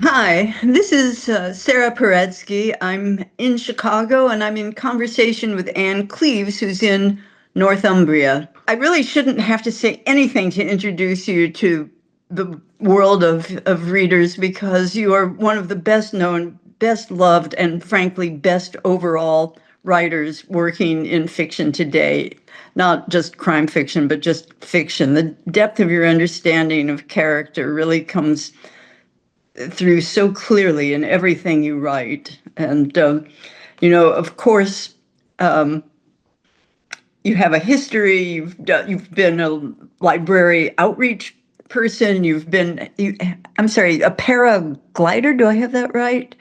Hi, this is Sara Paretsky. I'm in Chicago and I'm in conversation with Ann Cleeves, who's in Northumbria. I really shouldn't have to say anything to introduce you to the world of readers because you are one of the best known, best loved, and frankly, best overall writers working in fiction today. Not just crime fiction, but just fiction. The depth of your understanding of character really comes through so clearly in everything you write. And, of course, um, you have a history. You've been a library outreach person. I'm sorry, a paraglider. Do I have that right?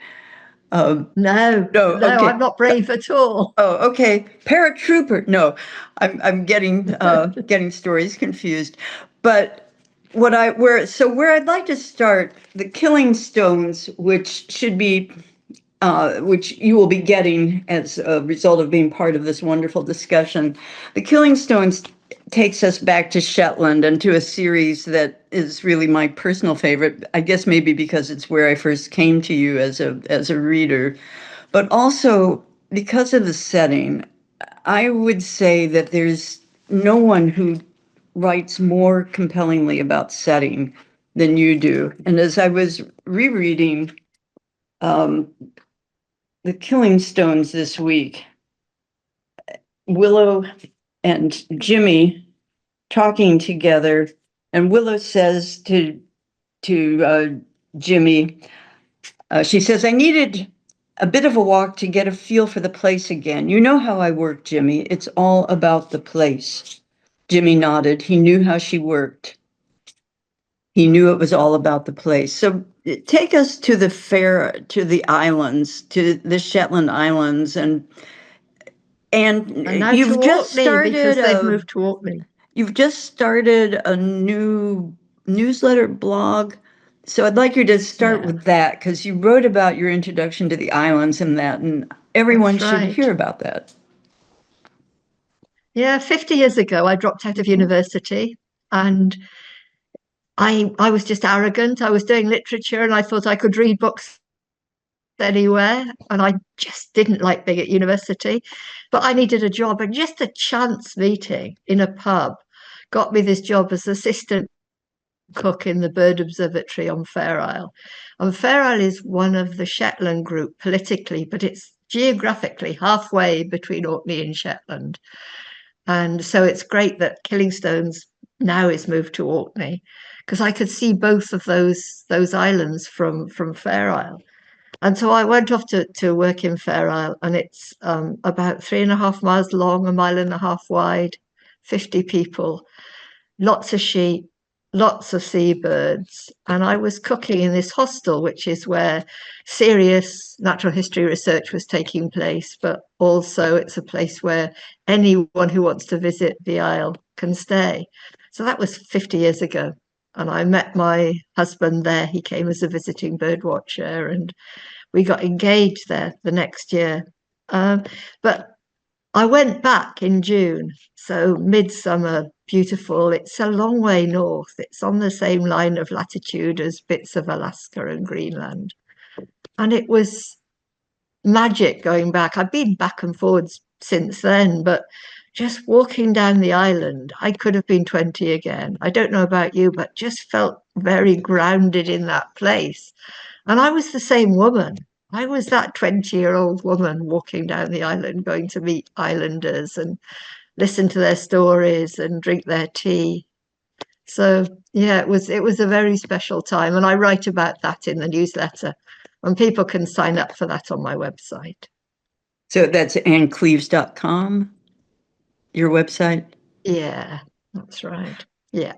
No, No, no, I'm okay. not brave at all. Oh, okay. Paratrooper. No, I'm getting stories confused. But where I'd like to start, the Killing Stones, which you will be getting as a result of being part of this wonderful discussion. The Killing Stones takes us back to Shetland and to a series that is really my personal favorite. I guess maybe because it's where I first came to you as a reader, but also because of the setting. I would say that there's no one who writes more compellingly about setting than you do. And as I was rereading um, The Killing Stones this week, Willow and Jimmy talking together, and Willow says to Jimmy, she says, "I needed a bit of a walk to get a feel for the place again. You know how I work, Jimmy. It's all about the place." Jimmy nodded. He knew how she worked. He knew it was all about the place. So take us to to the islands, to the Shetland Islands, and And now to Orkney because they've moved to Orkney. you've just started a new newsletter blog. So I'd like you to start Yeah, with that because you wrote about your introduction to the islands and that, and everyone that's should hear right. about that. Yeah, 50 years ago, I dropped out of Mhm. university and I was just arrogant. I was doing literature and I thought I could read books anywhere. And I just didn't like being at university, but I needed a job. And just a chance meeting in a pub got me this job as assistant cook in the bird observatory on Fair Isle. And Fair Isle is one of the Shetland group politically, but it's geographically halfway between Orkney and Shetland. And so it's great that Killingstones now is moved to Orkney because I could see both of those islands from Fair Isle. And so I went off to work in Fair Isle, and it's about 3.5 miles long, a mile and a half wide, 50 people, lots of sheep, lots of seabirds. And I was cooking in this hostel, which is where serious natural history research was taking place, but also it's a place where anyone who wants to visit the Isle can stay. So that was 50 years ago. And I met my husband there. He came as a visiting bird watcher, and we got engaged there the next year. But I went back in June, so midsummer, beautiful. It's a long way north. It's on the same line of latitude as bits of Alaska and Greenland. And it was magic going back. I've been back and forwards since then, but just walking down the island, I could have been 20 again. I don't know about you, but just felt very grounded in that place. And I was the same woman. I was that 20-year-old woman walking down the island, going to meet islanders and listen to their stories and drink their tea. So yeah, it was a very special time. And I write about that in the newsletter. And people can sign up for that on my website. So that's anncleeves.com, your website. Yeah, that's right. Yeah.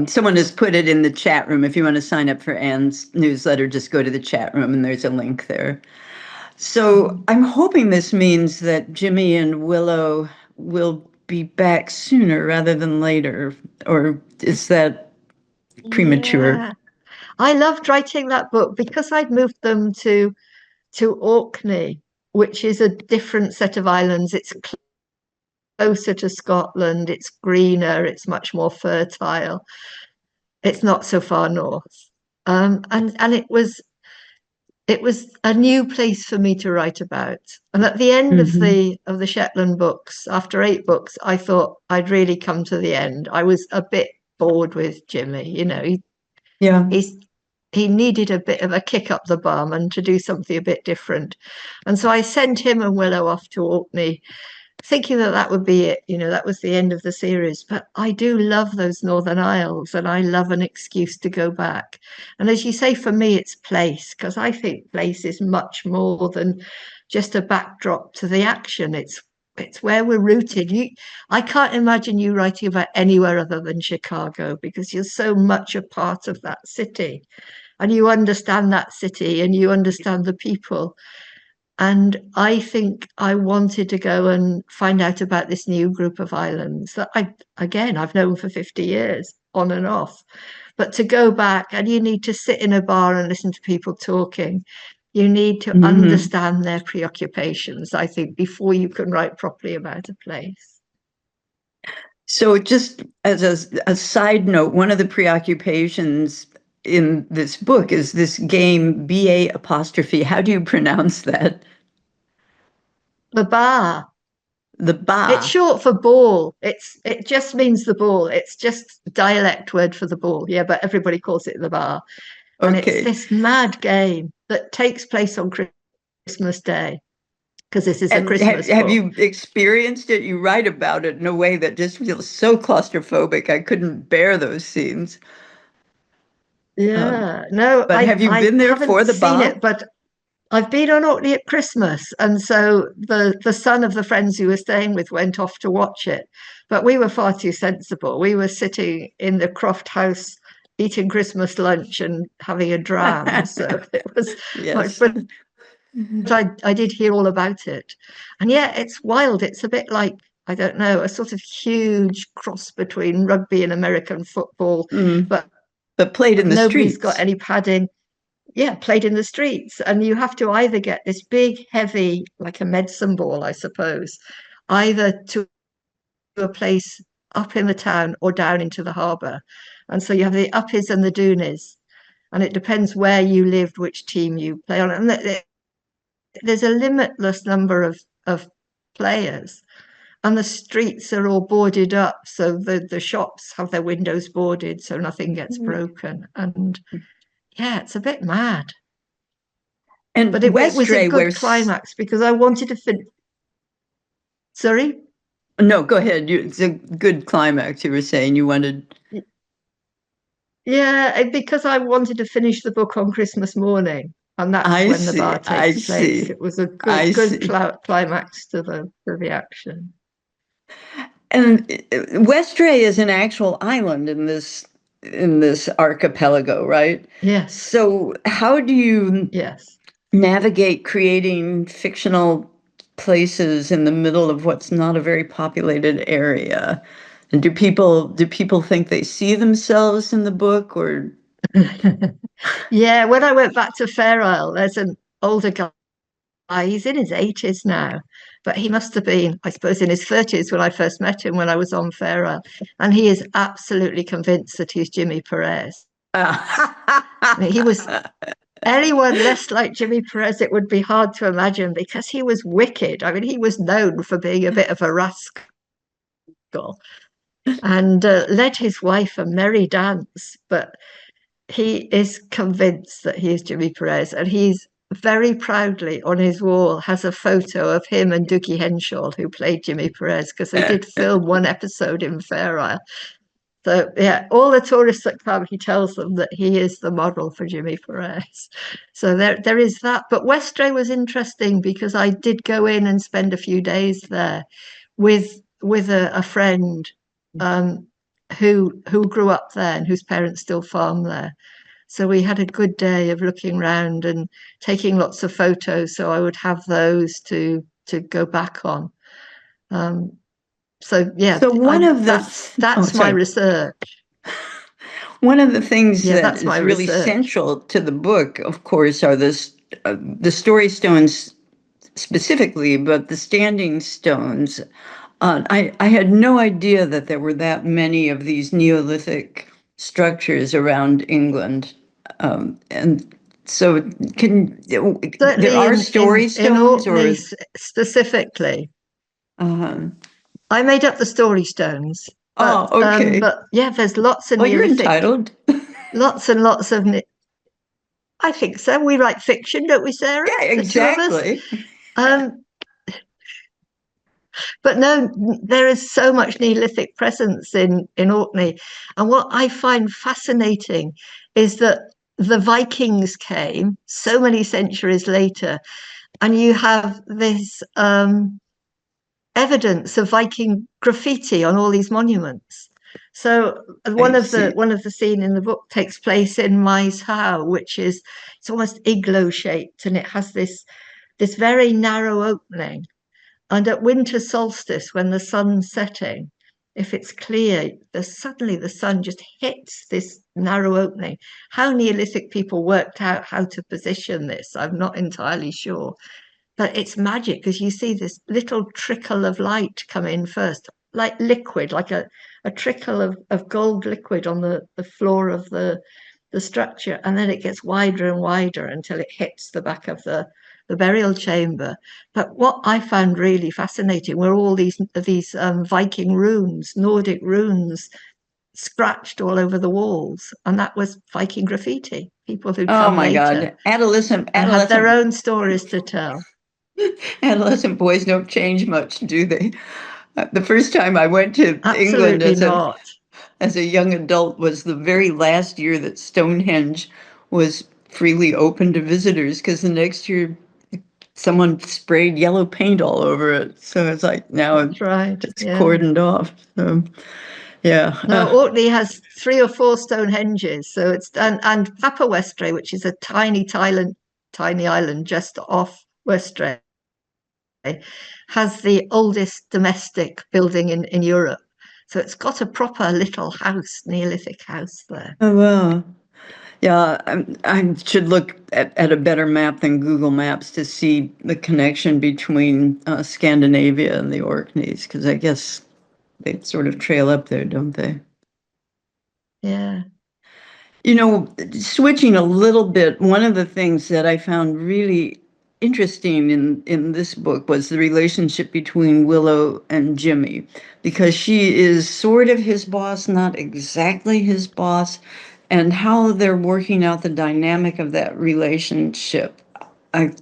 Someone has put it in the chat room. If you want to sign up for Anne's newsletter, just go to the chat room and there's a link there. So Mhm. I'm hoping this means that Jimmy and Willow will be back sooner rather than later, or is that premature? Yeah. I loved writing that book because I'd moved them to Orkney, which is a different set of islands. It's closer to Scotland, it's greener, it's much more fertile. It's not so far north. And it was a new place for me to write about. And at the end of Hmm. the Shetland books, after 8 books, I thought I'd really come to the end. I was a bit bored with Jimmy. Yeah. He's he needed a bit of a kick up the bum and to do something a bit different. And so I sent him and Willow off to Orkney, thinking that that would be it. That was the end of the series. But I do love those Northern Isles, and I love an excuse to go back. And as you say, for me, it's place, because I think place is much more than just a backdrop to the action. It's where we're rooted. I can't imagine you writing about anywhere other than Chicago, because you're so much a part of that city, and you understand that city, and you understand the people. And I think I wanted to go and find out about this new group of islands that I've known for 50 years on and off. But to go back, and you need to sit in a bar and listen to people talking. You need to Hmm. understand their preoccupations, I think, before you can write properly about a place. So just as a side note, one of the preoccupations in this book is this game, BA apostrophe. How do you pronounce that? The bar. The It's ba. short for ball. It just means the ball. It's just dialect word for the ball. Yeah, but everybody calls it the bar. And it's Okay. this mad game that takes place on Christmas Day, because this is a And Christmas have book. you experienced it? You write about it in a way that just feels so claustrophobic. I couldn't bear those scenes. Um, Yeah, no, but have you I been there for haven't the seen ba? it, but I've been on Orkney at Christmas, and so the son of the friends who were staying with went off to watch it. But we were far too sensible. We were sitting in the Croft House eating Christmas lunch and having a dram. So it was much, Yes. but I did hear all about it. And yeah, it's wild. It's a bit like, I don't know, a sort of huge cross between rugby and American football, Mm. but But played in the nobody's got streets. any padding. Yeah, played in the streets. And you have to either get this big, heavy, like a medicine ball, I suppose, either to a place up in the town or down into the harbour. And so you have the uppies and the doonies. And it depends where you lived, which team you play on. And there's a limitless number of players. And the streets are all boarded up. So the shops have their windows boarded so nothing gets broken. And yeah, it's a bit mad. And But it was a Westray, good climax because I wanted to fin sorry? no, go ahead. It's a good climax. You were saying you wanted. Yeah, because I wanted to finish the book on Christmas morning, and that's I when the see. bar I takes place. see. It was a I good see. climax to the action. And Westray is an actual island in this archipelago, right? Yes, So how do you yes. navigate creating fictional places in the middle of what's not a very populated area? And do people think they see themselves in the book or Yeah, when I went back to Fair Isle, there's an older guy. He's in his 80s now, but he must have been, I suppose, in his 30s when I first met him when I was on Fair Isle. And he is absolutely convinced that he's Jimmy Perez. I mean, he was anyone less like Jimmy Perez, it would be hard to imagine because he was wicked. I mean, he was known for being a bit of a rascal and led his wife a merry dance. But he is convinced that he is Jimmy Perez, and he's very proudly on his wall has a photo of him and Doogie Henshaw, who played Jimmy Perez, because they did film one episode in Fair Isle. So yeah, all the tourists that come, he tells them that he is the model for Jimmy Perez. So there is that. But Westray was interesting because I did go in and spend a few days there with a friend um, who grew up there and whose parents still farm there. So we had a good day of looking around and taking lots of photos. So I would have those to go back on. Um, so yeah, so one of the oh, that's my sorry. research. One of the things Yeah, that that's my is really research. central to the book, of course, are the story stones specifically, but the standing stones. I had no idea that there were that many of these Neolithic structures around England. And so there Certainly are in story stones Orkney or, specifically. uh, I made up the story stones, oh, okay. but yeah, there's lots of Well, you're Neolithic, entitled. lots and lots of. I think so. We write fiction, don't we, Sarah? Yeah, The two of us. exactly. Um, but no, there is so much Neolithic presence in Orkney, and what I find fascinating is that the Vikings came so many centuries later, and you have this evidence of Viking graffiti on all these monuments. So I see. one of the scene in the book takes place in Maes Howe, which is it's almost igloo shaped, and it has this very narrow opening. And at winter solstice, when the sun's setting, if it's clear, suddenly the sun just hits this narrow opening. How Neolithic people worked out how to position this, I'm not entirely sure. But it's magic because you see this little trickle of light come in first, like liquid, like a trickle of gold liquid on the floor of the structure. And then it gets wider and wider until it hits the back of the burial chamber. But what I found really fascinating were all these Viking runes, Nordic runes, scratched all over the walls, and that was Viking graffiti. People who'd Oh come my later God. Adolescent, and had their adolescent, own stories to tell. adolescent boys don't change much, do they? The first time I went to England Absolutely not. as a young adult was the very last year that Stonehenge was freely open to visitors because the next year someone sprayed yellow paint all over it. So it's like now That's right. it's Yeah. cordoned off. So yeah. No, Orkney has 3 or 4 Stonehenges. So it's and Papa Westray, which is a tiny island just off Westray, has the oldest domestic building in Europe. So it's got a proper little house, Neolithic house there. Oh wow. Yeah, I should look at a better map than Google Maps to see the connection between Scandinavia and the Orkneys, because I guess they sort of trail up there, don't they? Yeah. You know, switching a little bit, one of the things that I found really interesting in this book was the relationship between Willow and Jimmy, because she is sort of his boss, not exactly his boss, and how they're working out the dynamic of that relationship. I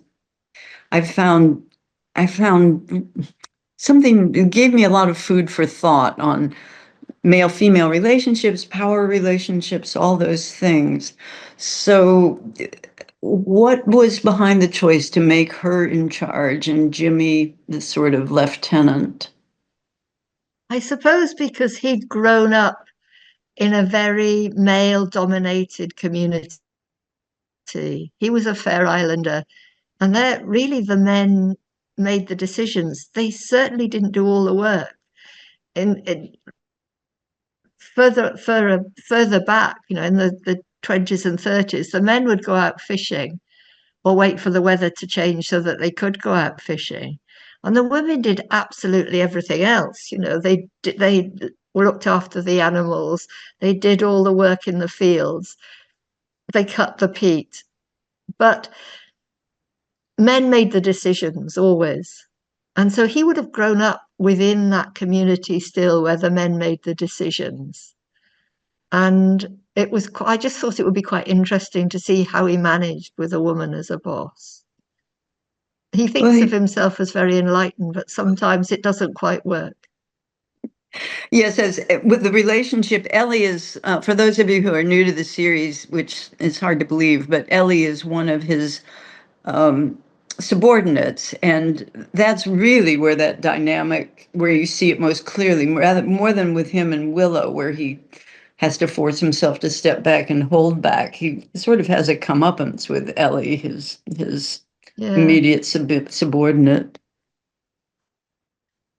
I found I found something it gave me a lot of food for thought on male female relationships, power relationships, all those things. So, what was behind the choice to make her in charge and Jimmy the sort of lieutenant? I suppose because he'd grown up in a very male dominated community. He was a Fair Islander, and they're really the men made the decisions. They certainly didn't do all the work. In further back, in the 20s and 30s, the men would go out fishing or wait for the weather to change so that they could go out fishing. And the women did absolutely everything else. They looked after the animals, they did all the work in the fields, they cut the peat. But men made the decisions always. And so he would have grown up within that community still where the men made the decisions. And I just thought it would be quite interesting to see how he managed with a woman as a boss. He Well, thinks of himself as very enlightened, but sometimes it doesn't quite work. yes, as with the relationship, Ellie is, for those of you who are new to the series, which is hard to believe, but Ellie is one of his um, subordinates. And that's really where that dynamic, where you see it most clearly, rather more than with him and Willow, where he has to force himself to step back and hold back. He sort of has a comeuppance with Ellie, his Yeah. immediate subordinate.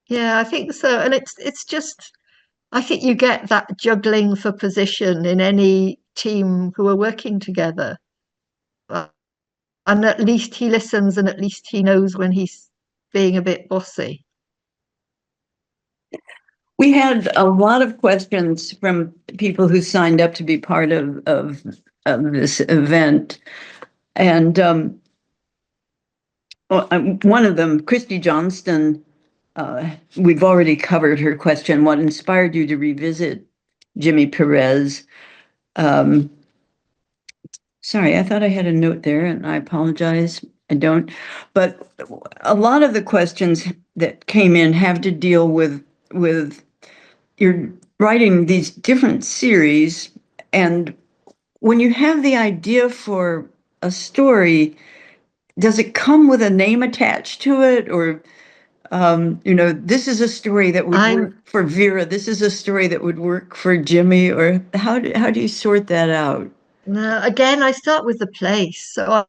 Yeah, I think so. And it's just I think you get that juggling for position in any team who are working together. And at least he listens and at least he knows when he's being a bit bossy. We had a lot of questions from people who signed up to be part of this event. And one of them, Christy Johnston, we've already covered her question. What inspired you to revisit Jimmy Perez? Sorry, I thought I had a note there, and I apologize. I don't. But a lot of the questions that came in have to deal with you're writing these different series, and when you have the idea for a story, does it come with a name attached to it, or this is a story that would work for Vera. This is a story that would work for Jimmy, or how do you sort that out? No, again, I start with the place. So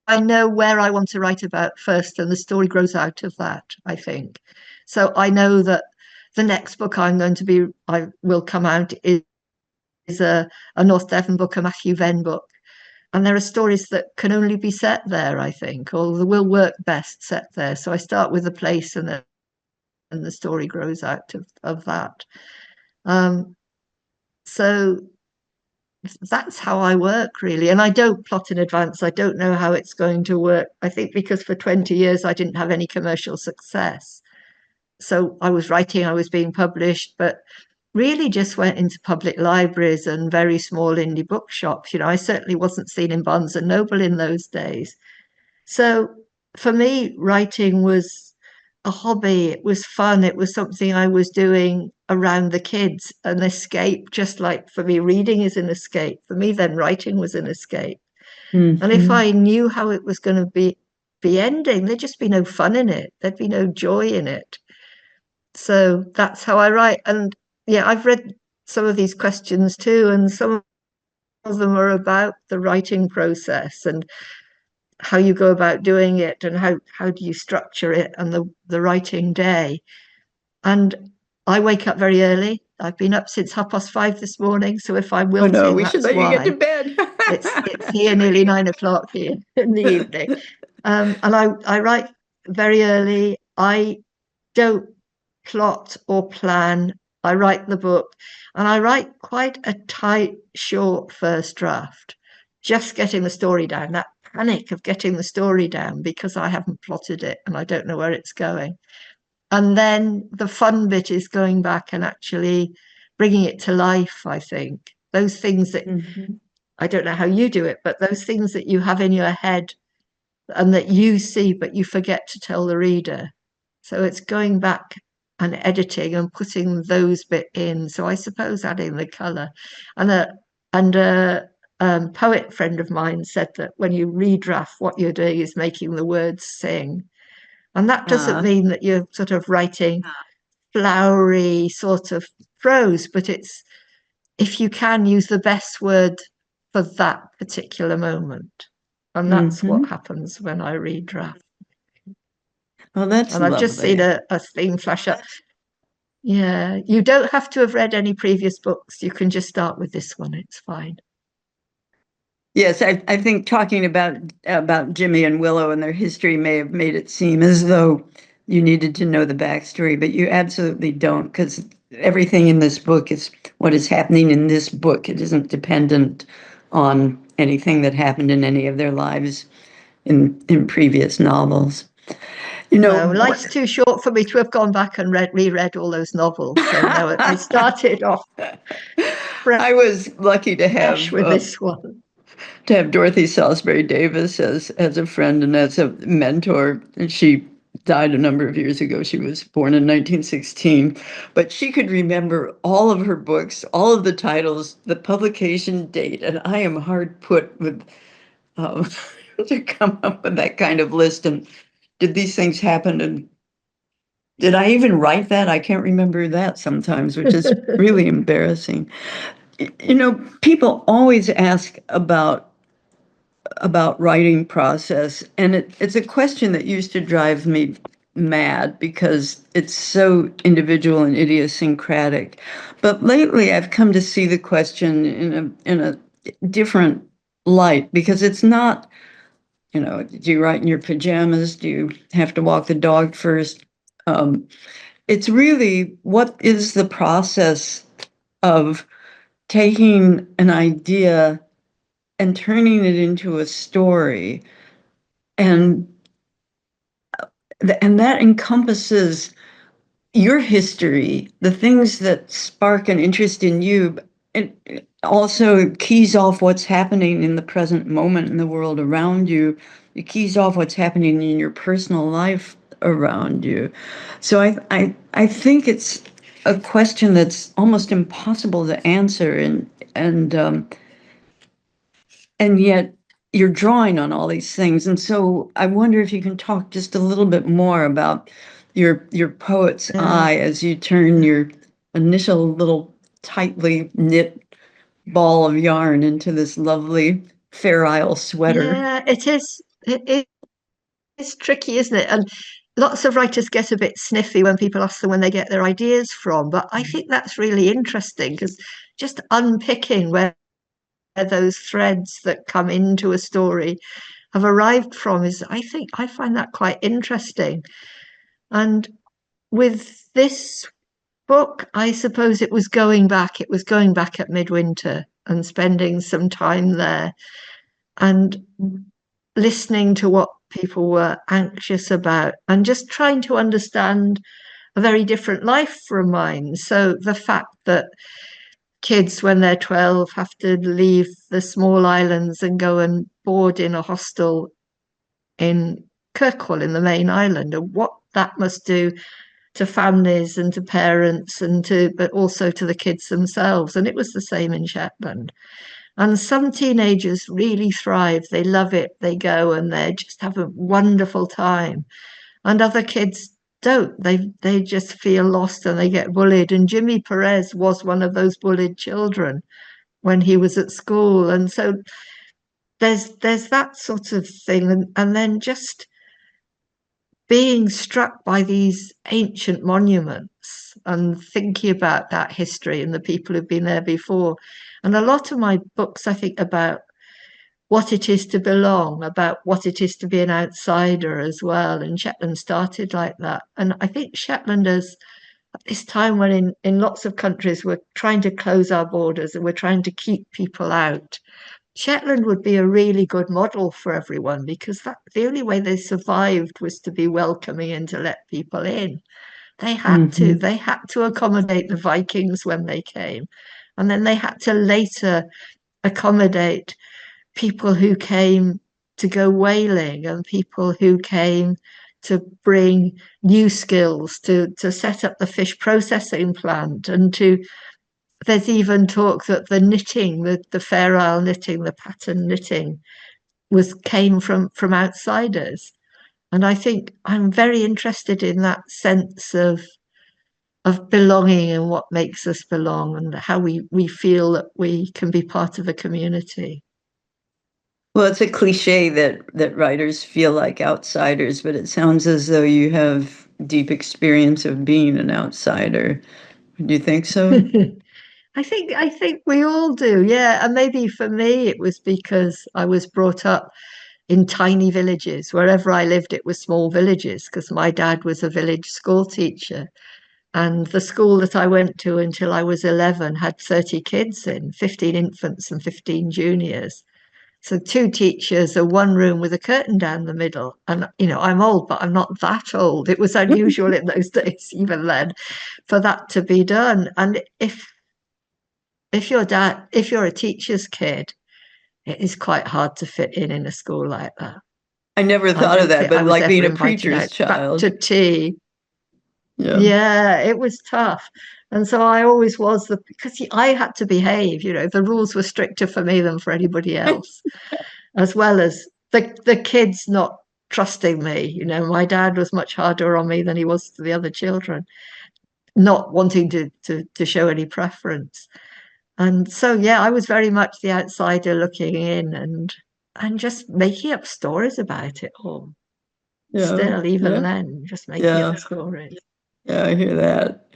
I know where I want to write about first, and the story grows out of that, I think. So I know that the next book I will come out is a North Devon book, a Matthew Venn book. And there are stories that can only be set there, I think, or they will work best set there. So I start with the place, and then the story grows out of that. So that's how I work, really. And I don't plot in advance. I don't know how it's going to work. I think because for 20 years I didn't have any commercial success. So I was writing, I was being published, but really just went into public libraries and very small indie bookshops. I certainly wasn't seen in Barnes and Noble in those days. So for me, writing was a hobby. It was fun. It was something I was doing around the kids, an escape, just like for me, reading is an escape. For me, then writing was an escape. Mm-hmm. And if I knew how it was going to be ending, there'd just be no fun in it. There'd be no joy in it. So that's how I write. And yeah, I've read some of these questions too, and some of them are about the writing process and how you go about doing it, and how do you structure it, and the writing day. And I wake up very early. I've been up since 5:30 this morning. So if I'm wilting, no, we should let you get to why. bed. It's here nearly 9 o'clock here in the evening. And I write very early. I don't plot or plan. I write the book, and I write quite a tight, short first draft, just getting the story down. That panic of getting the story down because I haven't plotted it and I don't know where it's going. And then the fun bit is going back and actually bringing it to life, I think. Those things that I don't know how you do it, but those things that you have in your head and that you see, but you forget to tell the reader. So it's going back and editing and putting those bit in. So I suppose adding the color. And a poet friend of mine said that when you redraft, what you're doing is making the words sing. And that doesn't mean that you're sort of writing flowery sort of prose, but it's, if you can, use the best word for that particular moment. And that's what happens when I redraft. Well, that's and I've just seen a theme flash up. Yeah, you don't have to have read any previous books. You can just start with this one. It's fine. Yes, I think talking about Jimmy and Willow and their history may have made it seem as though you needed to know the backstory, but you absolutely don't, because everything in this book is what is happening in this book. It isn't dependent on anything that happened in any of their lives in previous novels. No, life's too short for me to have gone back and reread all those novels. So no, I started off I was lucky to have with this one. To have Dorothy Salisbury Davis as a friend and as a mentor. And she died a number of years ago. She was born in 1916, but she could remember all of her books, all of the titles, the publication date, and I am hard put with to come up with that kind of list. And did these things happen? And did I even write that? I can't remember that sometimes, which is really embarrassing. People always ask about writing process, and it's a question that used to drive me mad because it's so individual and idiosyncratic. But lately I've come to see the question in a different light, because it's not, do you write in your pajamas? Do you have to walk the dog first? It's really, what is the process of taking an idea and turning it into a story. And that encompasses your history, the things that spark an interest in you, and also keys off what's happening in the present moment in the world around you. It keys off what's happening in your personal life around you. So I think it's a question that's almost impossible to answer, and yet you're drawing on all these things. And so I wonder if you can talk just a little bit more about your poet's eye as you turn your initial little tightly knit ball of yarn into this lovely Fair Isle sweater. Yeah, it is. It's tricky, isn't it? And lots of writers get a bit sniffy when people ask them when they get their ideas from. But I think that's really interesting because just unpicking where those threads that come into a story have arrived from is, I find that quite interesting. And with this book, I suppose it was going back. It was going back at midwinter and spending some time there and listening to what people were anxious about and just trying to understand a very different life from mine. So the fact that kids, when they're 12, have to leave the small islands and go and board in a hostel in Kirkwall in the main island, and what that must do to families and to parents and to, but also to the kids themselves. And it was the same in Shetland. And some teenagers really thrive. They love it. They go and they just have a wonderful time. And other kids don't. They just feel lost and they get bullied. And Jimmy Perez was one of those bullied children when he was at school. And so there's that sort of thing. And then just being struck by these ancient monuments and thinking about that history and the people who've been there before. And a lot of my books, I think, about what it is to belong, about what it is to be an outsider as well. And Shetland started like that. And I think Shetlanders, at this time when in lots of countries we're trying to close our borders and we're trying to keep people out, Shetland would be a really good model for everyone because the only way they survived was to be welcoming and to let people in. Mm-hmm. They had to accommodate the Vikings when they came. And then they had to later accommodate people who came to go whaling and people who came to bring new skills to set up the fish processing plant and to there's even talk that the knitting, the Fair Isle knitting, the pattern knitting came from outsiders. And I think I'm very interested in that sense of belonging and what makes us belong and how we feel that we can be part of a community. Well, it's a cliche that writers feel like outsiders, but it sounds as though you have deep experience of being an outsider. Do you think so? I think we all do, yeah. And maybe for me it was because I was brought up in tiny villages. Wherever I lived, it was small villages because my dad was a village school teacher. And the school that I went to until I was 11 had 30 kids in, 15 infants and 15 juniors. So two teachers, a one room with a curtain down the middle. And, you know, I'm old, but I'm not that old. It was unusual in those days, even then, for that to be done. And if you're a teacher's kid, it is quite hard to fit in a school like that. I never I thought of don't that, think but I was like being ever a invited preacher's out back to child. tea. Yeah. Yeah, it was tough. And so I always was because I had to behave, you know, the rules were stricter for me than for anybody else, as well as the kids not trusting me. You know, my dad was much harder on me than he was to the other children, not wanting to show any preference. And so, yeah, I was very much the outsider looking in and just making up stories about it all. Yeah. Still, even Yeah. then, just making up Yeah. stories. Yeah, I hear that.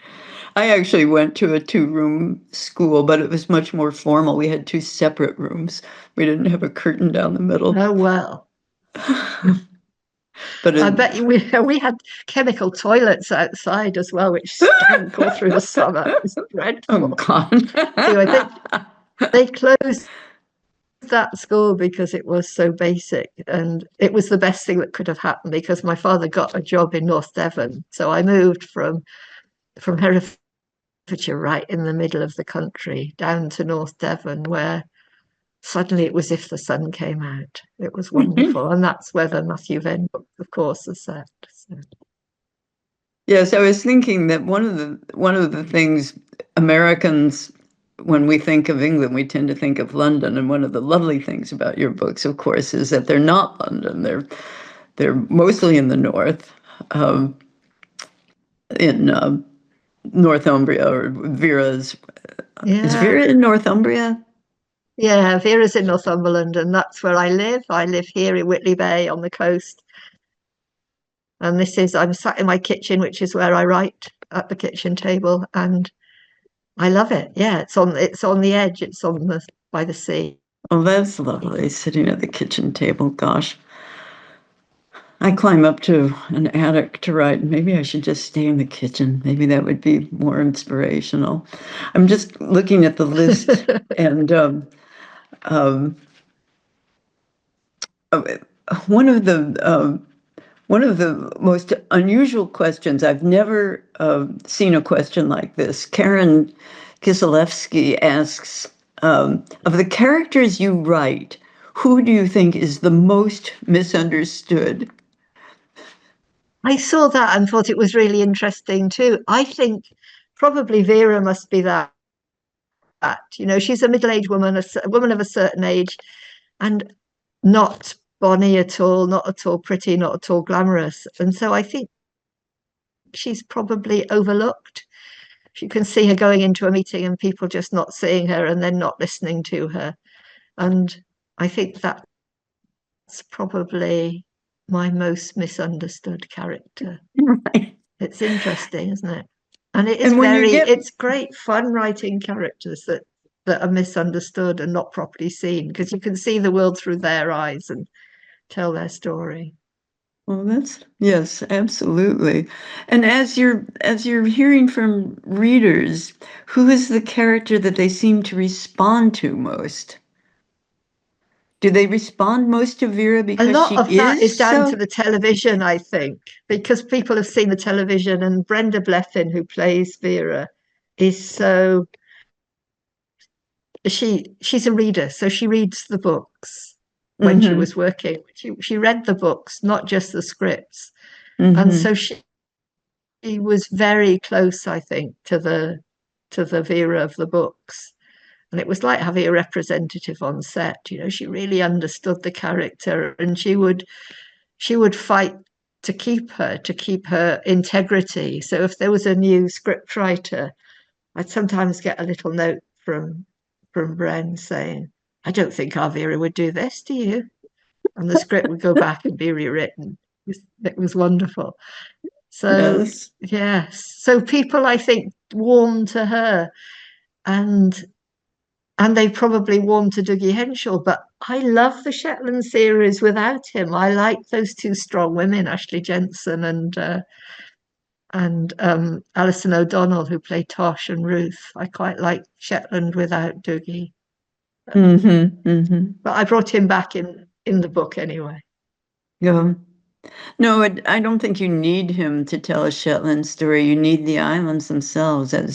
I actually went to a two-room school, but it was much more formal. We had two separate rooms. We didn't have a curtain down the middle. Oh well. But I it, bet you we had chemical toilets outside as well, which stank all through the summer. It was oh dreadful. God. Anyway, they closed that school because it was so basic, and it was the best thing that could have happened because my father got a job in North Devon. So I moved from Herefordshire, right in the middle of the country, down to North Devon, where suddenly it was if the sun came out. It was wonderful. And that's where the Matthew Venn book, of course, is set. So. Yes, I was thinking that one of the things Americans, when we think of England, we tend to think of London. And one of the lovely things about your books, of course, is that they're not London. They're mostly in the north, um, in Northumbria, or Vera's. Is Yeah. Vera in Northumbria? Yeah, Vera's in Northumberland, and that's where I live. I live here in Whitley Bay on the coast. And I'm sat in my kitchen, which is where I write at the kitchen table, and I love it. Yeah, it's on the edge. It's by the sea. Oh, that's lovely, sitting at the kitchen table. Gosh. I climb up to an attic to write. Maybe I should just stay in the kitchen. Maybe that would be more inspirational. I'm just looking at the list, and um, uh, one of the one of the most unusual questions, I've never seen a question like this. Karen Kiselewski asks, of the characters you write, who do you think is the most misunderstood? I saw that and thought it was really interesting too. I think probably Vera must be that. She's a middle-aged woman, a woman of a certain age, and not bonny at all, not at all pretty, not at all glamorous. And so I think she's probably overlooked. You can see her going into a meeting and people just not seeing her and then not listening to her. And I think that's probably my most misunderstood character. Right. It's interesting, isn't it? And And when you get it's great fun writing characters that are misunderstood and not properly seen, because you can see the world through their eyes and tell their story. Well, that's yes, absolutely. And as you're hearing from readers, who is the character that they seem to respond to most? Do they respond most to Vera A because lot she of that is is down so? to the television, I think, because people have seen the television, and Brenda Blethyn, who plays Vera, is so she's a reader, so she reads the books when she Mm-hmm. was working. She read the books, not just the scripts. And Mm-hmm. so she was very close, I think, to the Vera of the books. And it was like having a representative on set. She really understood the character, and she would fight to keep her integrity. So if there was a new script writer, I'd sometimes get a little note from Bren saying, "I don't think our Vera would do this, do you?" And the script would go back and be rewritten. It was wonderful. So Yes. yes, so people I think warm to her, and they probably warm to Dougie Henshall. But I love the Shetland series without him. I like those two strong women, Ashley Jensen and Alison O'Donnell, who play Tosh and Ruth. I quite like Shetland without Dougie. Mm-hmm. Mm-hmm. But I brought him back in the book anyway. Yeah. No, I don't think you need him to tell a Shetland story. You need the islands themselves, have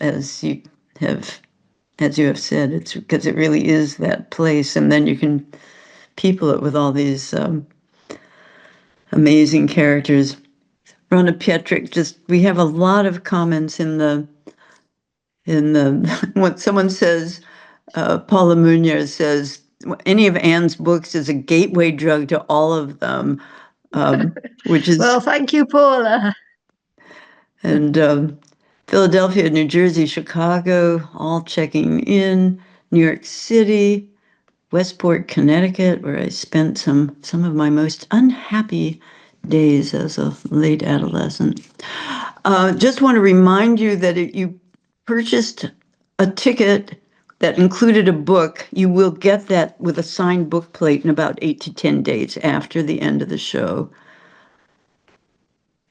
as you have said. It's because it really is that place, and then you can people it with all these amazing characters. Rona Pietrek, just we have a lot of comments in the when someone says, Paula Munoz says any of Anne's books is a gateway drug to all of them, which is Well, thank you, Paula. and Philadelphia, New Jersey, Chicago, all checking in. New York City, Westport, Connecticut, where I spent some of my most unhappy days as a late adolescent. Just want to remind you that if you purchased a ticket that included a book, you will get that with a signed book plate in about 8 to 10 days after the end of the show.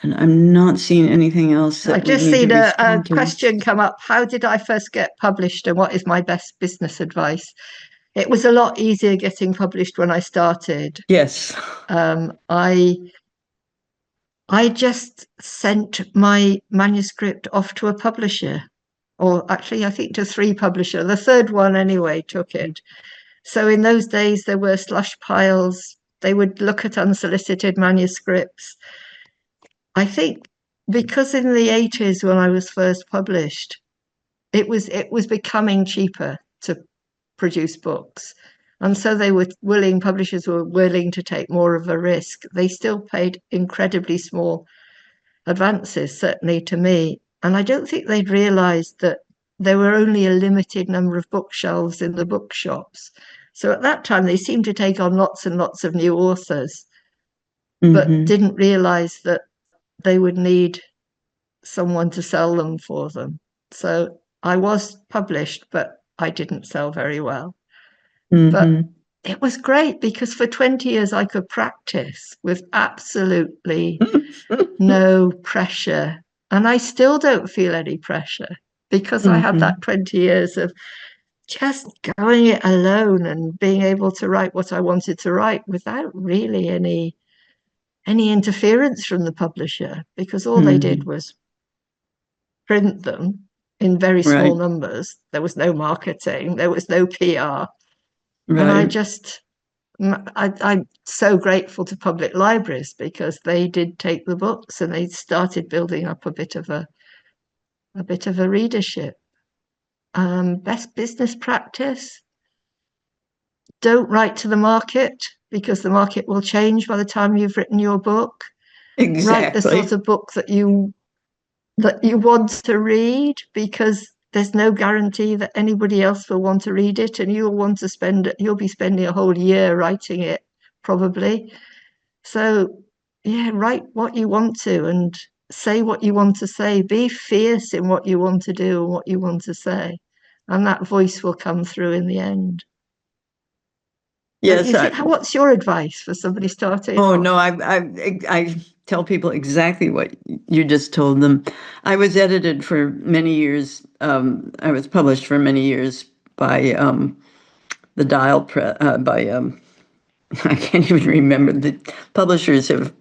And I'm not seeing anything else that I've we just need to seen a respond to. question come up. How did I first get published, and what is my best business advice? It was a lot easier getting published when I started. Yes. Um, I I just sent my manuscript off to a publisher, or actually, I think to 3 publishers. The third one, anyway, took it. So in those days, there were slush piles. They would look at unsolicited manuscripts. I think because in the 80s, when I was first published, it was becoming cheaper to produce books. And so publishers were willing to take more of a risk. They still paid incredibly small advances, certainly to me. And I don't think they'd realized that there were only a limited number of bookshelves in the bookshops. So at that time, they seemed to take on lots and lots of new authors, but Mm-hmm. didn't realize that they would need someone to sell them for them. So I was published, but I didn't sell very well. But Mm-hmm. it was great because for 20 years I could practice with absolutely no pressure. And I still don't feel any pressure because I had Mm-hmm. that 20 years of just going it alone and being able to write what I wanted to write without really any interference from the publisher, because all they did Mm-hmm. was print them in very small Right. numbers. There was no marketing, there was no PR. And Right. I'm so grateful to public libraries because they did take the books and they started building up a bit of a readership. Best business practice: don't write to the market because the market will change by the time you've written your book. Write the sort Exactly. of book that you want to read, because there's no guarantee that anybody else will want to read it, and you'll be spending a whole year writing it probably. So yeah, write what you want to and say what you want to say. Be fierce in what you want to do and what you want to say, and that voice will come through in the end. Don't Yes. you think? What's your advice for somebody starting Oh off? no, I tell people exactly what you just told them. I was edited for many years. I was published for many years by the Dial Press. By I can't even remember. The publishers have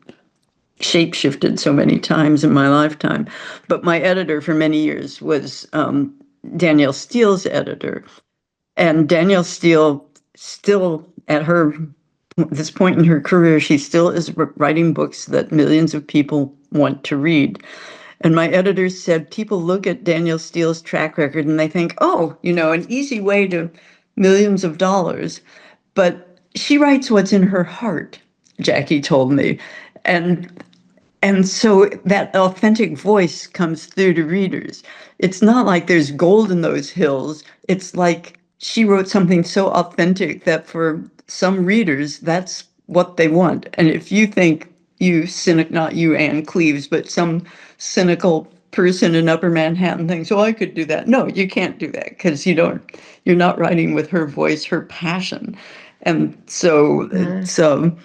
shapeshifted so many times in my lifetime. But my editor for many years was Danielle Steele's editor, and Danielle Steele still at this point in her career, she still is writing books that millions of people want to read. And my editor said people look at Danielle Steele's track record and they think, oh, an easy way to millions of dollars. But she writes what's in her heart, Jackie told me. And and so that authentic voice comes through to readers. It's not like there's gold in those hills. It's like she wrote something so authentic that for some readers, that's what they want. And if you think not you, Ann Cleeves, but some cynical person in Upper Manhattan thinks, oh, I could do that. No, you can't do that because you're not writing with her voice, her passion. And so No.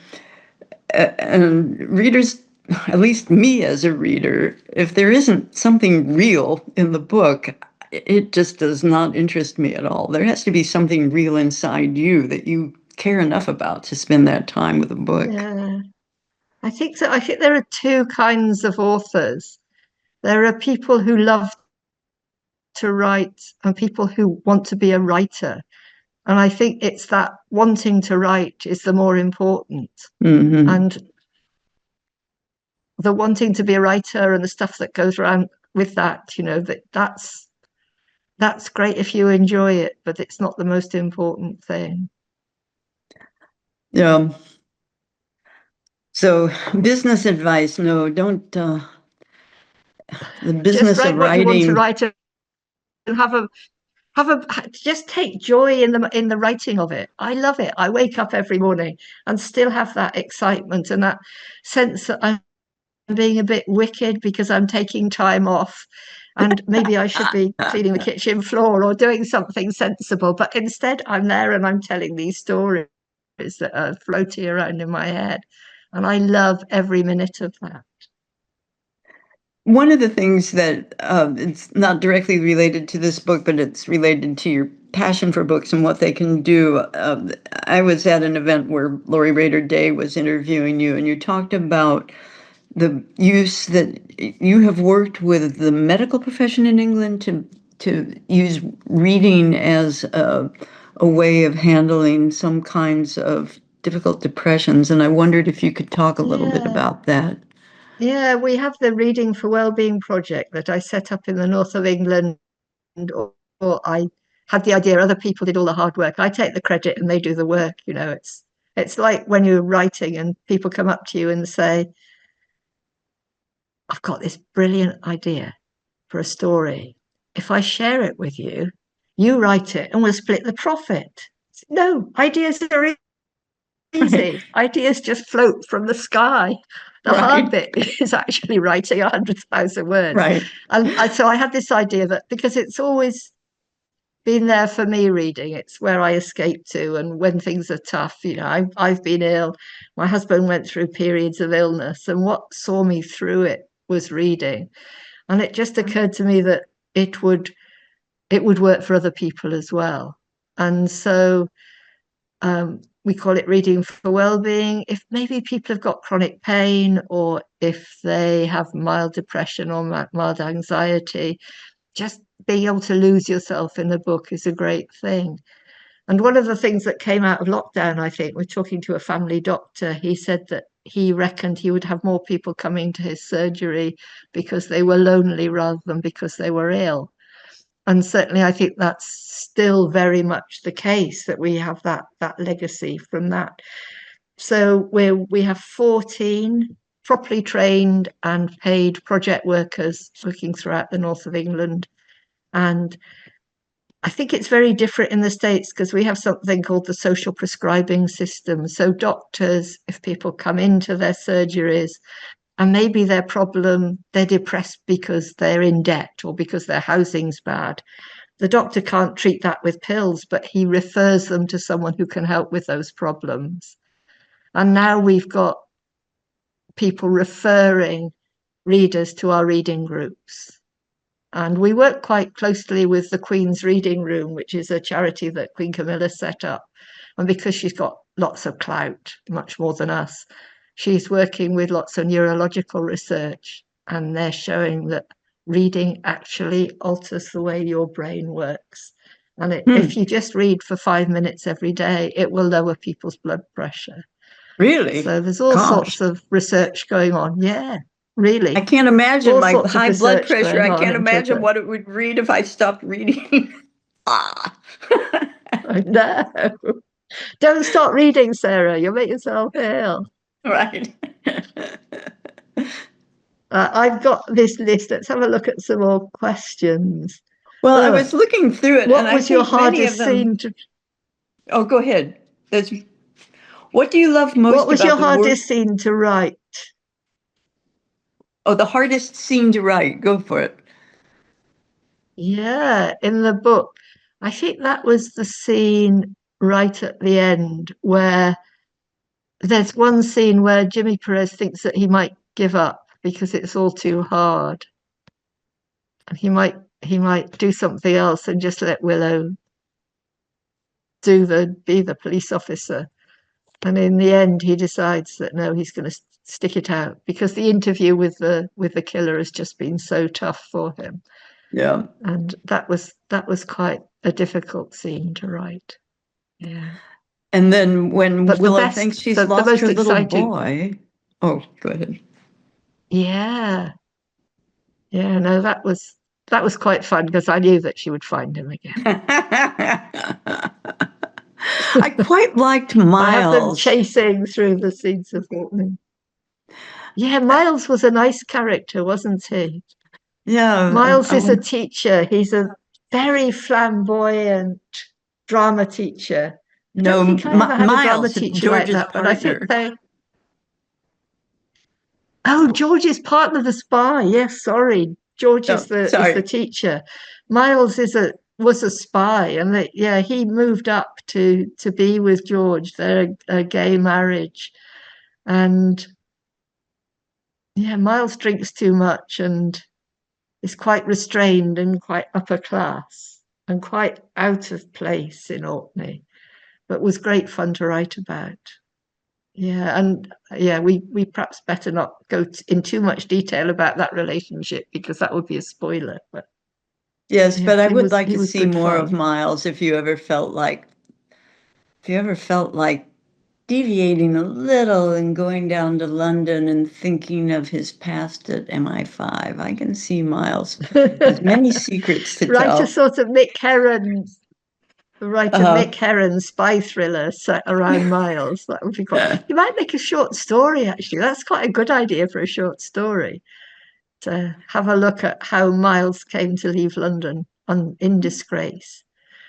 and readers, at least me as a reader, if there isn't something real in the book, it just does not interest me at all. There has to be something real inside you that you care enough about to spend that time with a book. Yeah, I think so. I think there are two kinds of authors. There are people who love to write and people who want to be a writer. And I think it's that wanting to write is the more important. Hmm. And the wanting to be a writer and the stuff that goes around with that, that's great if you enjoy it, but it's not the most important thing. Yeah. So business advice, no, don't, the Just business of write what you want to writing. write and have a just take joy in the writing of it. I love it. I wake up every morning and still have that excitement and that sense that I'm being a bit wicked because I'm taking time off, and maybe I should be cleaning the kitchen floor or doing something sensible, but instead I'm there and I'm telling these stories that are floating around in my head, and I love every minute of that. One of the things that it's not directly related to this book, but it's related to your passion for books and what they can do. I was at an event where Lori Rader Day was interviewing you, and you talked about the use that you have worked with the medical profession in England to use reading as a way of handling some kinds of difficult depressions. And I wondered if you could talk a little bit Yeah. about that. Yeah, we have the Reading for Wellbeing project that I set up in the north of England, or I had the idea, other people did all the hard work. I take the credit and they do the work. It's like when you're writing and people come up to you and say, I've got this brilliant idea for a story. If I share it with you, you write it and we'll split the profit. No, ideas are Right, easy. Ideas just float from the sky. The hard right, bit is actually writing 100,000 words. right. So I had this idea that because it's always been there for me, reading, it's where I escape to. And when things are tough, I've been ill. My husband went through periods of illness, and what saw me through it was reading. And it just occurred to me that it would work for other people as well. And so we call it Reading for Wellbeing. If maybe people have got chronic pain, or if they have mild depression or mild anxiety, just being able to lose yourself in a book is a great thing. And one of the things that came out of lockdown, I think, we're talking to a family doctor, he said that he reckoned he would have more people coming to his surgery because they were lonely rather than because they were ill. And certainly I think that's still very much the case, that we have that legacy from that. So we have 14 properly trained and paid project workers working throughout the north of England. And I think it's very different in the States because we have something called the social prescribing system. So doctors, if people come into their surgeries and maybe their problem, they're depressed because they're in debt or because their housing's bad, the doctor can't treat that with pills, but he refers them to someone who can help with those problems. And now we've got people referring readers to our reading groups. And we work quite closely with the Queen's Reading Room, which is a charity that Queen Camilla set up. And because she's got lots of clout, much more than us, she's working with lots of neurological research. And they're showing that reading actually alters the way your brain works. And if you just read for 5 minutes every day, it will lower people's blood pressure. Really? So there's all Gosh. sorts of research going on. Yeah, I really. can't imagine All my sorts of high blood research pressure. going I on can't in imagine children. what it would read if I stopped reading. Ah. I know. Don't stop reading, Sarah. You'll make yourself ill. Right. I've got this list. Let's have a look at some more questions. Well, I Uh, was looking through it, and what I was your think many of hardest them. scene to Oh, go ahead. There's, what do you love What most was about your the work? hardest scene to write? Oh, the hardest scene to write. Go for it. Yeah, in the book. I think that was the scene right at the end where there's one scene where Jimmy Perez thinks that he might give up because it's all too hard. And he might do something else and just let Willow be the police officer. And in the end, he decides that no, he's going to stick it out because the interview with the killer has just been so tough for him. Yeah. And that was quite a difficult scene to write. Yeah. And then when But the Willow best, thinks she's the lost most her little exciting, boy. Oh, go ahead. yeah, yeah, no, that was quite fun because I knew that she would find him again. I quite liked I have them Miles. chasing through the scenes of Fortnum. Yeah, Miles was a nice character, wasn't he? Yeah, Miles is a teacher. He's a very flamboyant drama teacher. I don't no, think I ever had a drama Miles, teacher like George's that, but I think partner. they. Oh, George is partner, the spy. Yes, sorry. George No, is the sorry. teacher. Miles was a spy, and yeah, he moved up to be with George. They're a gay marriage, and yeah, Miles drinks too much and is quite restrained and quite upper class. and quite out of place in Orkney, but was great fun to write about. Yeah, and yeah, we perhaps better not go in too much detail about that relationship because that would be a spoiler. But Yes, yeah, but I would like he to was see good more of fun. Miles if you ever felt like deviating a little and going down to London and thinking of his past at MI5. I can see Miles has many secrets to Write a tell. sort of Mick Herron, write a Uh, Mick Herron spy thriller set around Miles. That would be quite. You might make a short story actually. That's quite a good idea for a short story. To have a look at how Miles came to leave London in disgrace,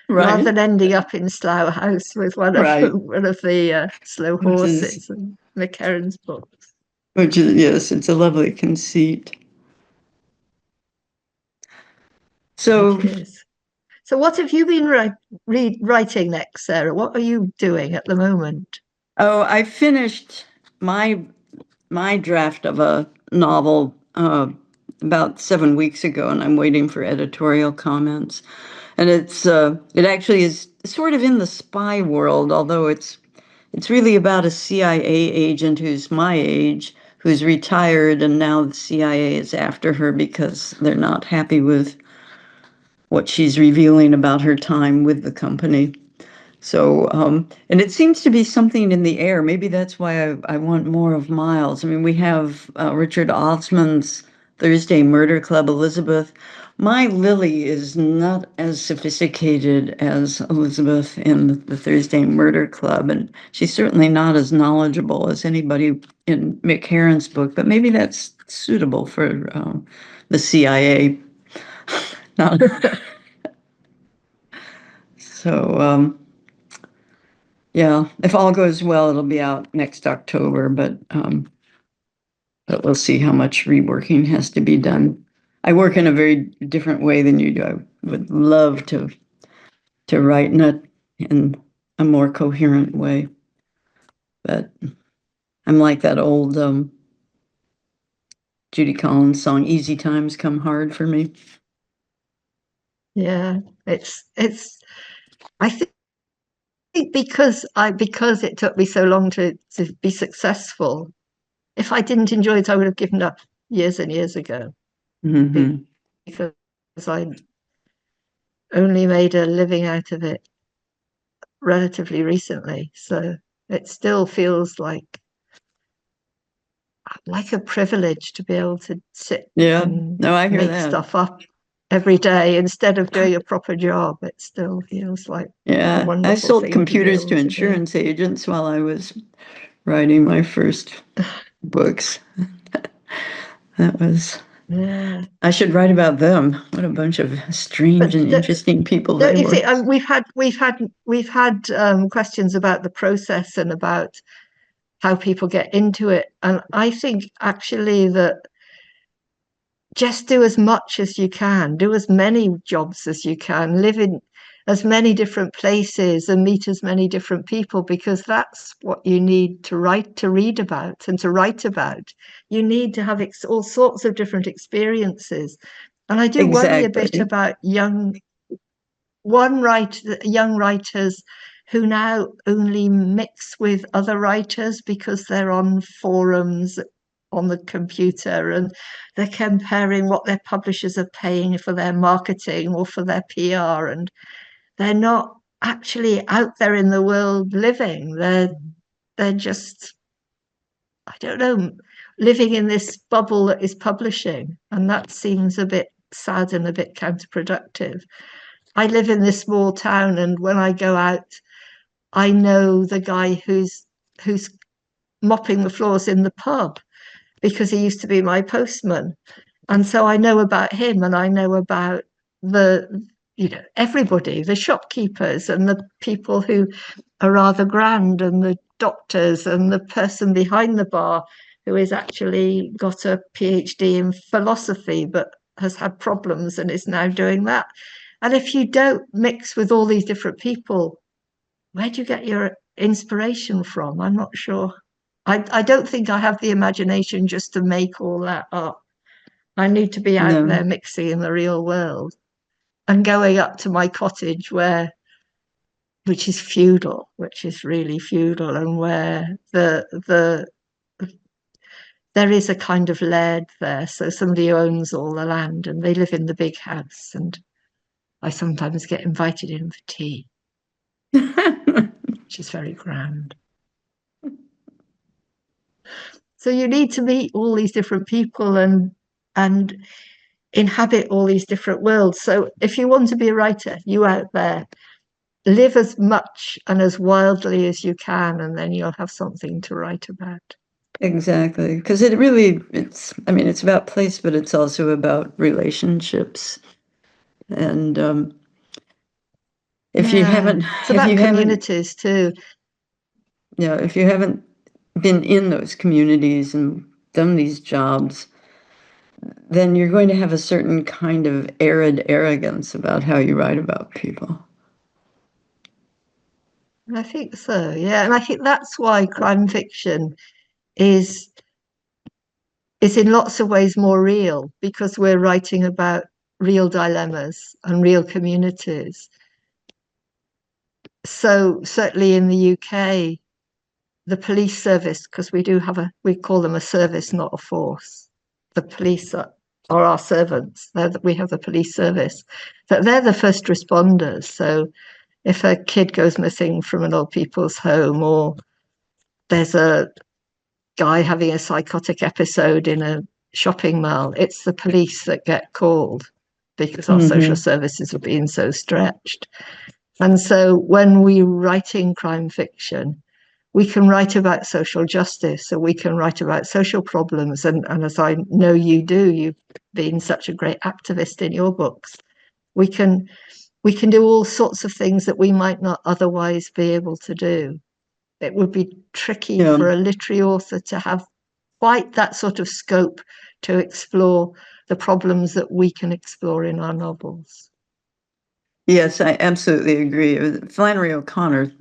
rather right, than ending up in Slough House with right. one of the slow Which is, horses and McCarran's books. which is, yes, it's a lovely conceit. It So, is. So, what have you been writing next, Sarah? What are you doing at the moment? oh, I finished my my draft of a novel about 7 weeks ago, and I'm waiting for editorial comments. And it actually is sort of in the spy world, although it's really about a CIA agent who's my age, who's retired, and now the CIA is after her because they're not happy with what she's revealing about her time with the company. So, and it seems to be something in the air. Maybe that's why I want more of Miles. I mean, we have Richard Osman's Thursday Murder Club, Elizabeth. My Lily is not as sophisticated as Elizabeth in the Thursday Murder Club, and she's certainly not as knowledgeable as anybody in Mick Herron's book, but maybe that's suitable for the CIA. Not so. Yeah, if all goes well, it'll be out next October, but we'll see how much reworking has to be done. I work in a very different way than you do. I would love to write in a more coherent way, but I'm like that old Judy Collins song, "Easy times come hard for me." Yeah, it's. I think because it took me so long to be successful. If I didn't enjoy it, I would have given up years and years ago Hmm. because I only made a living out of it relatively recently. So it still feels like a privilege to be able to sit Yeah, and no, I hear make that. stuff up every day instead of doing a proper job. It still feels like a Yeah, I wonderful sold thing to be computers able to to do. insurance agents while I was writing my first books. That was Yeah. I should write about them. What a bunch of strange But and interesting people they don't you were. think we've had questions about the process and about how people get into it, and I think actually that just do as much as you can, do as many jobs as you can, live in as many different places and meet as many different people, because that's what you need to read about and to write about. You need to have all sorts of different experiences. And I do worry a bit Exactly. about young writers who now only mix with other writers because they're on forums on the computer and they're comparing what their publishers are paying for their marketing or for their PR, and they're not actually out there in the world living. They're just, I don't know, living in this bubble that is publishing, and that seems a bit sad and a bit counterproductive. I live in this small town, and when I go out, I know the guy who's mopping the floors in the pub because he used to be my postman, and so I know about him, and I know about the everybody, the shopkeepers, and the people who are rather grand, and the doctors, and the person behind the bar who has actually got a PhD in philosophy but has had problems and is now doing that. And if you don't mix with all these different people, where do you get your inspiration from? I'm not sure. I don't think I have the imagination just to make all that up. I need to be out there No. mixing in the real world. and going up to my cottage which is feudal, which is really feudal, and where there is a kind of laird there. So somebody owns all the land and they live in the big house. And I sometimes get invited in for tea, which is very grand. So you need to meet all these different people and inhabit all these different worlds. So if you want to be a writer, you out there, live as much and as wildly as you can, and then you'll have something to write about. Exactly. Because it's about place, but it's also about relationships. And if you haven't, It's about communities too. if you haven't been in those communities and done these jobs, then you're going to have a certain kind of arid arrogance about how you write about people. I think so, yeah. And I think that's why crime fiction is in lots of ways more real, because we're writing about real dilemmas and real communities. So certainly in the UK, the police service, because we call them a service, not a force. The police are our servants. We have the police service, that they're the first responders. So if a kid goes missing from an old people's home, or there's a guy having a psychotic episode in a shopping mall, it's the police that get called because our social services are being so stretched. And so when we're writing crime fiction, we can write about social justice, so we can write about social problems. And as I know you do, you've been such a great activist in your books. We can do all sorts of things that we might not otherwise be able to do. It would be tricky for a literary author to have quite that sort of scope to explore the problems that we can explore in our novels. Yes, I absolutely agree. Flannery O'Connor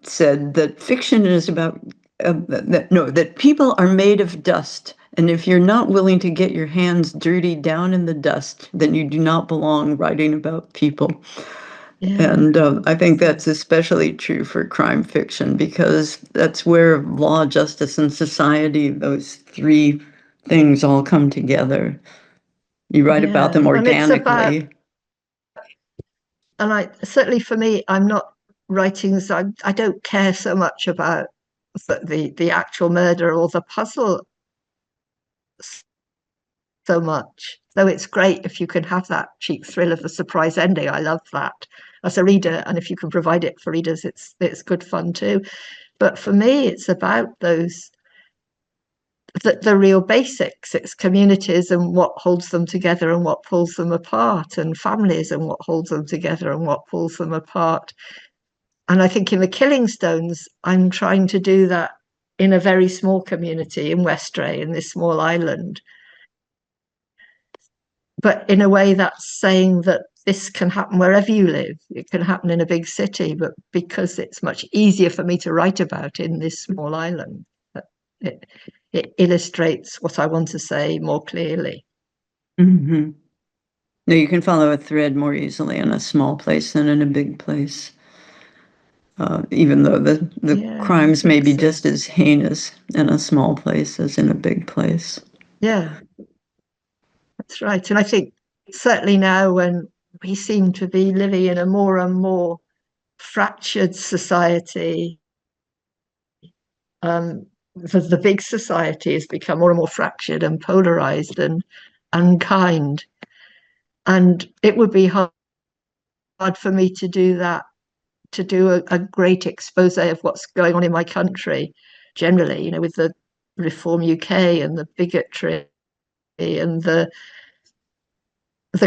said that fiction is about that people are made of dust, and if you're not willing to get your hands dirty down in the dust, then you do not belong writing about people. And I think that's especially true for crime fiction, because that's where law, justice, and society, those three things all come together. You write about them organically. And certainly for me, I'm not writing, so I don't care so much about the actual murder or the puzzle so much. Though it's great if you can have that cheap thrill of the surprise ending. I love that as a reader, and if you can provide it for readers, it's good fun too. But for me, it's about the real basics. It's communities and what holds them together and what pulls them apart, and families and what holds them together and what pulls them apart. And I think in the Killing Stones, I'm trying to do that in a very small community in Westray, in this small island, but in a way that's saying that this can happen wherever you live. It can happen in a big city, but because it's much easier for me to write about in this small island, it illustrates what I want to say more clearly. Mm-hmm. No, you can follow a thread more easily in a small place than in a big place. Even though the crimes may be just as heinous in a small place as in a big place. Yeah, that's right. And I think certainly now, when we seem to be living in a more and more fractured society, the big society has become more and more fractured and polarized and unkind. And it would be hard for me to do that, to do a great expose of what's going on in my country generally, with the Reform UK and the bigotry and the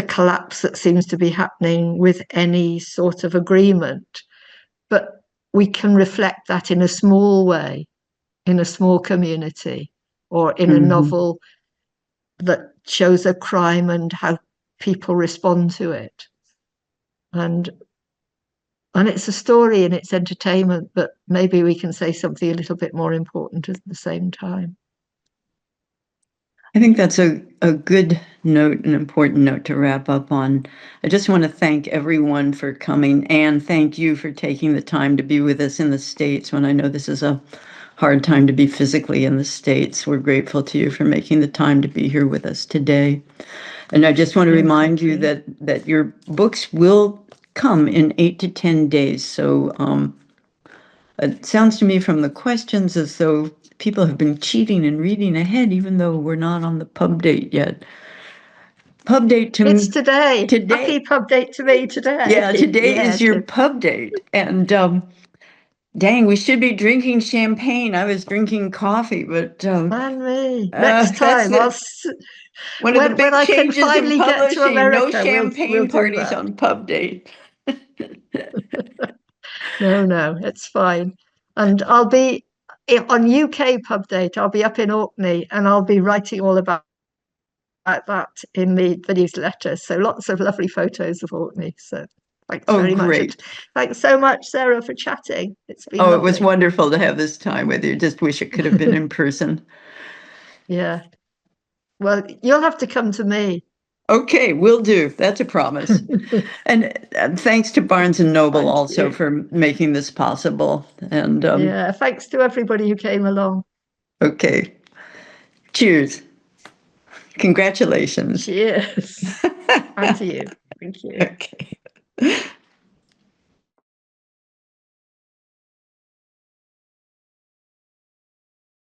collapse that seems to be happening with any sort of agreement. But we can reflect that in a small way, in a small community, or in a novel that shows a crime and how people respond to it. And it's a story and it's entertainment, but maybe we can say something a little bit more important at the same time. I think that's a good note, an important note to wrap up on. I just want to thank everyone for coming, and thank you for taking the time to be with us in the States when I know this is a hard time to be physically in the States. We're grateful to you for making the time to be here with us today. And I just want to remind you that your books will come in 8 to 10 days. So it sounds to me from the questions as though people have been cheating and reading ahead, even though we're not on the pub date yet. Pub date to It's today. today. Happy pub date to me today. Yeah, today is your pub date. And dang, we should be drinking champagne. I was drinking coffee, but And me. Next that's time, one of the when big I can changes in finally get to publishing. No America, we'll champagne do parties that. on pub date. No, it's fine. And I'll be on UK pub date. I'll be up in Orkney, and I'll be writing all about that in the newsletter. So lots of lovely photos of Orkney. So thanks Oh, very much. And great. thanks so much, Sarah, for chatting. It's been Oh, it was lovely. wonderful to have this time with you. Just wish it could have been in person. Yeah. Well, you'll have to come to me. Okay, will do. That's a promise. And thanks to Barnes and Noble Thank also you. for making this possible. And Yeah, thanks to everybody who came along. okay, cheers. Congratulations. Cheers. And to you. Thank you. Okay.